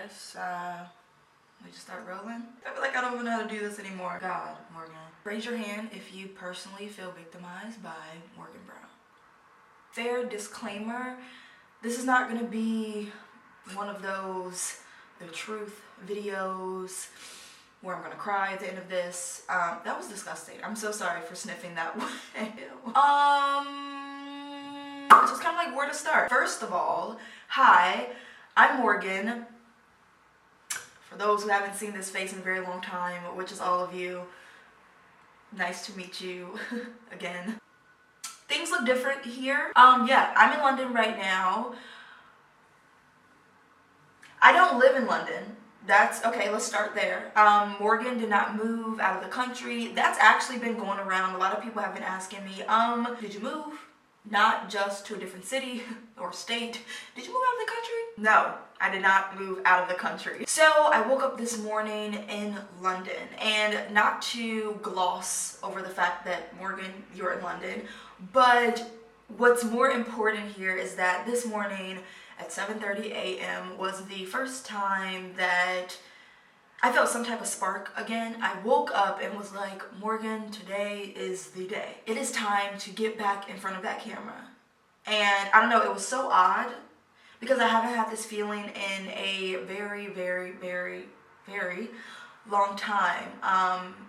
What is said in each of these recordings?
guess we just start rolling. I feel like I don't even know how to do this anymore. God, Morgan. Raise your hand if you personally feel victimized by Morgan Brown. Fair disclaimer, this is not gonna be one of those the truth videos where I'm gonna cry at the end of this. That was disgusting. I'm so sorry for sniffing that way. So it's kind of like where to start. First of all, hi, I'm Morgan. For those who haven't seen this face in a very long time, which is all of you, nice to meet you again. Things look different here. Yeah, I'm in London right now. I don't live in London. That's okay, let's start there. Morgan did not move out of the country. That's actually been going around. A lot of people have been asking me, did you move? Not just to a different city or state. Did you move out of the country? No, I did not move out of the country. So I woke up this morning in London, and not to gloss over the fact that Morgan, you're in London, but what's more important here is that this morning at 7:30 a.m. was the first time that I felt some type of spark again. I woke up and was like, Morgan, today is the day. It is time to get back in front of that camera. And I don't know, it was so odd because I haven't had this feeling in a very, very, very, very long time.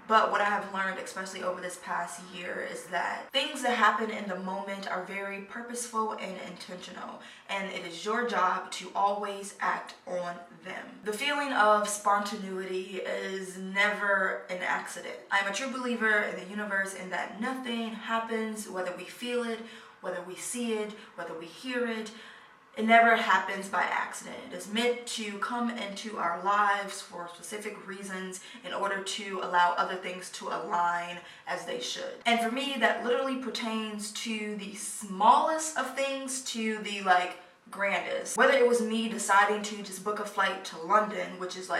But what I have learned, especially over this past year, is that things that happen in the moment are very purposeful and intentional, and it is your job to always act on them. The feeling of spontaneity is never an accident. I'm a true believer in the universe in that nothing happens, whether we feel it, whether we see it, whether we hear it. It never happens by accident. It is meant to come into our lives for specific reasons in order to allow other things to align as they should. And for me, that literally pertains to the smallest of things to the grandest. Whether it was me deciding to just book a flight to London, which is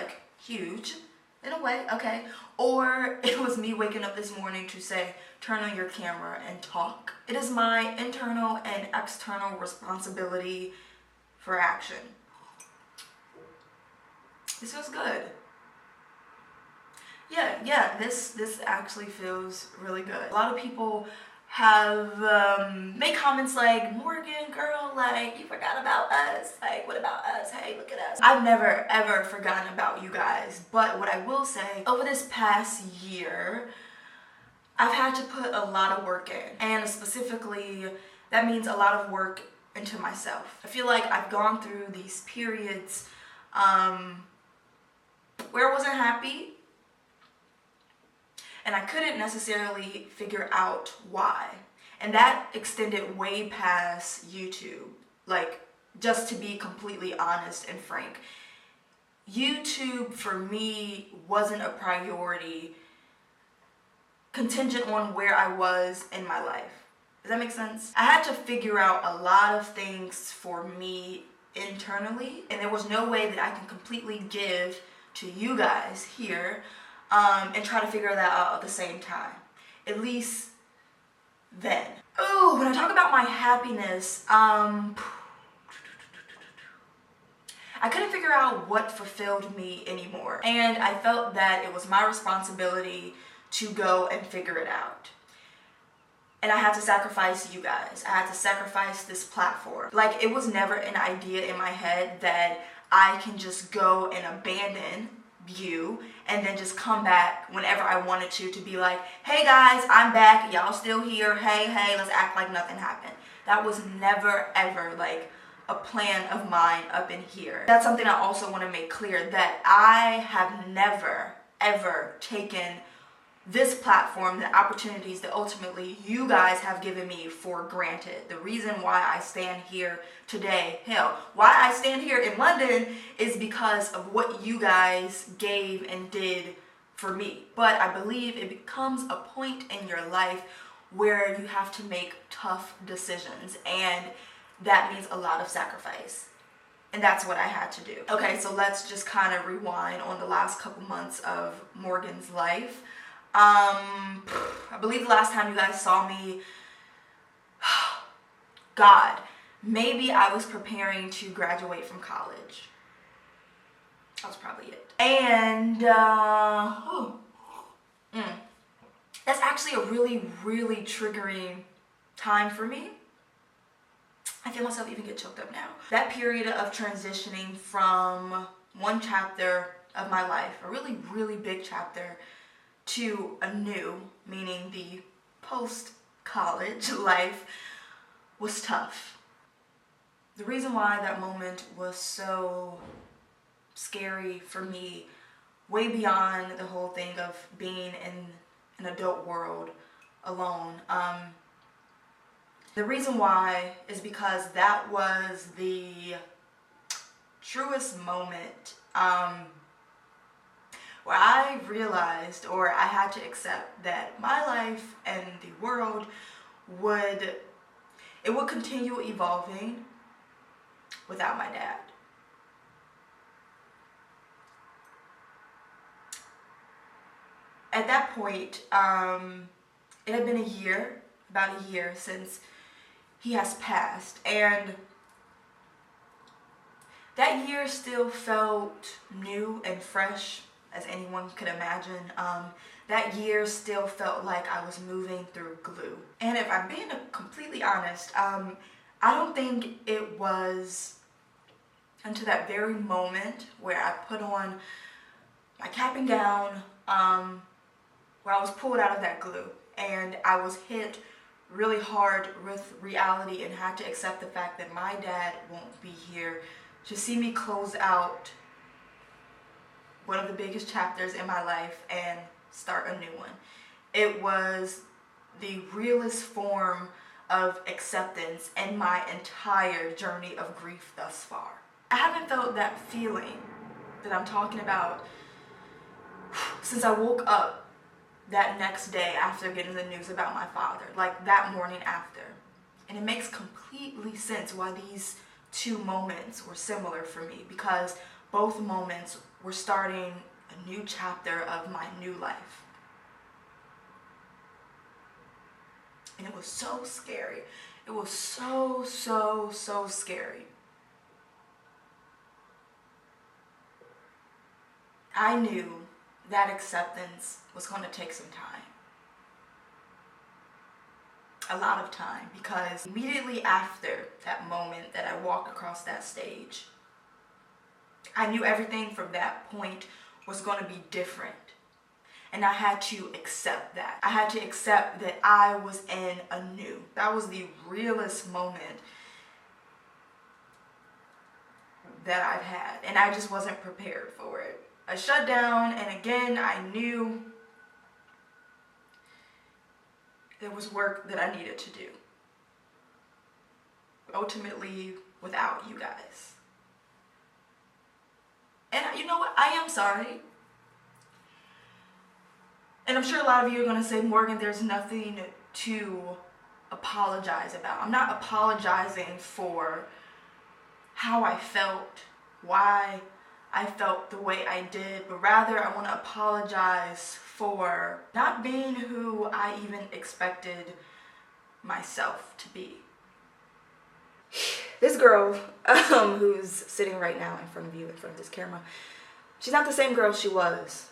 huge in a way, okay, or it was me waking up this morning to say, turn on your camera and talk. It is my internal and external responsibility for action. This feels good. Yeah, this actually feels really good. A lot of people have made comments like, Morgan, girl, you forgot about us. What about us? Hey, look at us. I've never, ever forgotten about you guys. But what I will say, over this past year, I've had to put a lot of work in. And specifically, that means a lot of work into myself. I feel like I've gone through these periods where I wasn't happy, and I couldn't necessarily figure out why. And that extended way past YouTube. Just to be completely honest and frank, YouTube for me wasn't a priority contingent on where I was in my life. Does that make sense? I had to figure out a lot of things for me internally, and there was no way that I can completely give to you guys here and try to figure that out at the same time. At least then. Oh, when I talk about my happiness, I couldn't figure out what fulfilled me anymore. And I felt that it was my responsibility to go and figure it out. And I had to sacrifice you guys. I had to sacrifice this platform. It was never an idea in my head that I can just go and abandon you and then just come back whenever I wanted to be like, hey guys, I'm back, y'all still here, hey, let's act like nothing happened. That was never ever a plan of mine up in here. That's something I also want to make clear, that I have never ever taken this platform, the opportunities that ultimately you guys have given me, for granted. The reason why I stand here today, why I stand here in London, is because of what you guys gave and did for me. But I believe it becomes a point in your life where you have to make tough decisions, and that means a lot of sacrifice. And that's what I had to do. Okay, so let's just kind of rewind on the last couple months of Morgan's life. I believe the last time you guys saw me, God, maybe I was preparing to graduate from college. That was probably it. And that's actually a really, really triggering time for me. I feel myself even get choked up now. That period of transitioning from one chapter of my life, a really, really big chapter, to a new, meaning the post-college life, was tough. The reason why that moment was so scary for me, way beyond the whole thing of being in an adult world alone, the reason why is because that was the truest moment where I realized, or I had to accept, that my life and the world would continue evolving without my dad. At that point, it had been about a year since he has passed, and that year still felt new and fresh as anyone could imagine. That year still felt like I was moving through glue. And if I'm being completely honest, I don't think it was until that very moment where I put on my cap and gown, where I was pulled out of that glue and I was hit really hard with reality and had to accept the fact that my dad won't be here to see me close out one of the biggest chapters in my life and start a new one. It was the realest form of acceptance in my entire journey of grief thus far. I haven't felt that feeling that I'm talking about since I woke up that next day after getting the news about my father, like that morning after. And it makes completely sense why these two moments were similar for me, because both moments were starting a new chapter of my new life. And it was so scary. It was so scary. I knew that acceptance was going to take some time. A lot of time, because immediately after that moment that I walked across that stage, I knew everything from that point was going to be different. And I had to accept that. I had to accept that I was in a new. That was the realest moment that I've had. And I just wasn't prepared for it. I shut down, and again, I knew there was work that I needed to do. Ultimately, without you guys. And you know what? I am sorry. And I'm sure a lot of you are going to say, Morgan, there's nothing to apologize about. I'm not apologizing for how I felt, why I felt the way I did, but rather I want to apologize for not being who I even expected myself to be. This girl who's sitting right now in front of you, in front of this camera, she's not the same girl she was,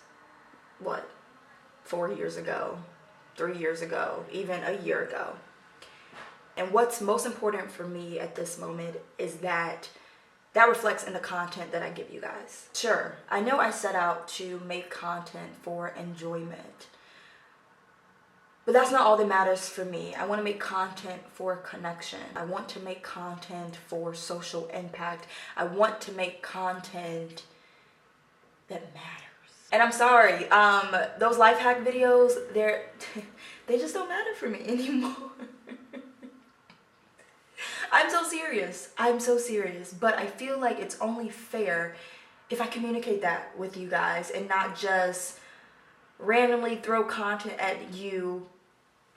4 years ago, 3 years ago, even a year ago. And what's most important for me at this moment is that reflects in the content that I give you guys. Sure, I know I set out to make content for enjoyment, but that's not all that matters for me. I want to make content for connection. I want to make content for social impact. I want to make content that matters. And I'm sorry, those life hack videos, they just don't matter for me anymore. I'm so serious, but I feel like it's only fair if I communicate that with you guys and not just randomly throw content at you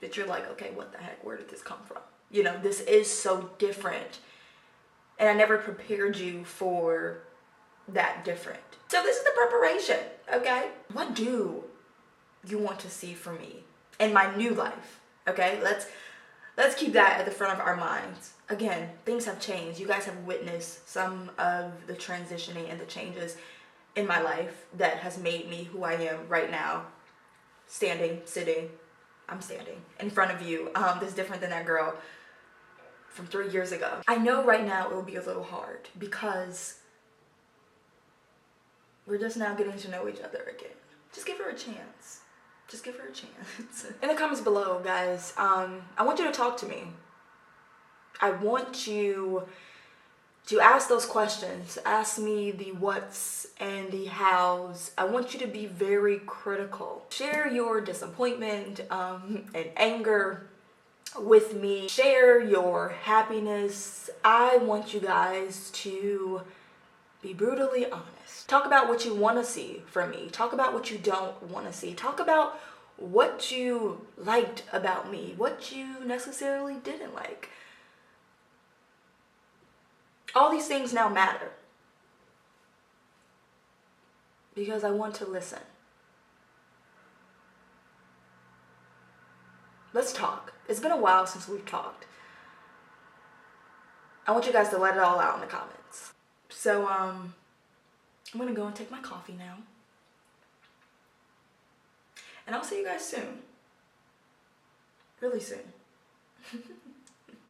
that you're like, okay, what the heck, where did this come from? You know, this is so different, and I never prepared you for that different. So this is the preparation, okay? What do you want to see from me in my new life, okay? Let's keep that at the front of our minds. Again, things have changed. You guys have witnessed some of the transitioning and the changes in my life that has made me who I am right now. Standing, sitting, I'm standing in front of you. That's different than that girl from 3 years ago. I know right now it will be a little hard because we're just now getting to know each other again. Just give her a chance. Just give her a chance. In the comments below, guys, I want you to talk to me. I want you to ask those questions. Ask me the what's and the how's. I want you to be very critical. Share your disappointment and anger with me. Share your happiness. I want you guys to be brutally honest. Talk about what you want to see from me. Talk about what you don't want to see. Talk about what you liked about me, what you necessarily didn't like. All these things now matter because I want to listen. Let's talk. It's been a while since we've talked. I want you guys to let it all out in the comments. So, I'm gonna go and take my coffee now. And I'll see you guys soon. Really soon.